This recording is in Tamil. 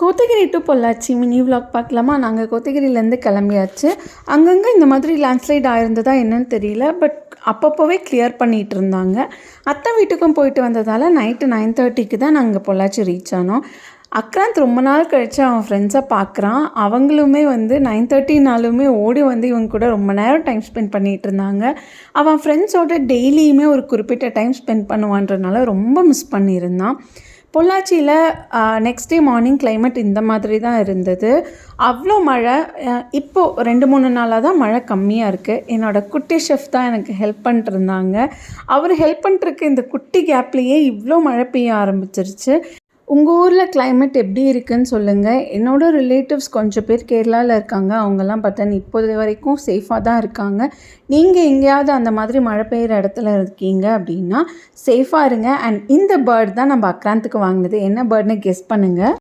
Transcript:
Kotagiri to Pollachi mini vlog பார்க்கலாமா? நாங்கள் கோத்தகிரிலேருந்து கிளம்பியாச்சு. அங்கங்கே இந்த மாதிரி லேண்ட்ஸ்லைட் ஆயிருந்ததா என்னன்னு தெரியல. பட் அப்பப்போவே கிளியர் பண்ணிகிட்டு இருந்தாங்க. அத்தை வீட்டுக்கும் போயிட்டு வந்ததால் நைட்டு 9:30க்கு தான் நாங்கள் பொள்ளாச்சி ரீச் ஆனோம். அக்ராந்த் ரொம்ப நாள் கழித்து அவன் ஃப்ரெண்ட்ஸை பார்க்குறான். அவங்களுமே 9:30நாலுமே ஓடி இவங்க கூட ரொம்ப நேரம் டைம் ஸ்பெண்ட் பண்ணிகிட்டு இருந்தாங்க. அவன் ஃப்ரெண்ட்ஸோட டெய்லியுமே ஒரு குறிப்பிட்ட டைம் ஸ்பெண்ட் பண்ணுவான்றனால ரொம்ப மிஸ் பண்ணியிருந்தான். பொள்ளாச்சியில் நெக்ஸ்ட் டே மார்னிங் கிளைமேட் இந்த மாதிரி தான் இருந்தது. அவ்வளோ மழை. இப்போது 2-3 நாளாக தான் மழை கம்மியாக இருக்குது. என்னோடய குட்டி ஷெஃப் தான் எனக்கு ஹெல்ப் பண்ணிட்டுருந்தாங்க. அவர் ஹெல்ப் பண்ணுறதுக்கு இந்த குட்டி கேப்லேயே இவ்வளோ மழை பெய்ய ஆரம்பிச்சிருச்சு. உங்கள் ஊரில் கிளைமேட் எப்படி இருக்குதுன்னு சொல்லுங்கள். என்னோடய ரிலேட்டிவ்ஸ் கொஞ்சம் பேர் கேரளாவில் இருக்காங்க. அவங்கெல்லாம் பார்த்தா இப்போது வரைக்கும் சேஃபாக தான் இருக்காங்க. நீங்கள் எங்கேயாவது அந்த மாதிரி மழை பெய்கிற இடத்துல இருக்கீங்க அப்படின்னா சேஃபாக இருங்க. அண்ட் இந்த பேர்ட் தான் நம்ம அக்ராந்துக்கு வாங்கினது. என்ன பேர்ட்னு கெஸ் பண்ணுங்கள்.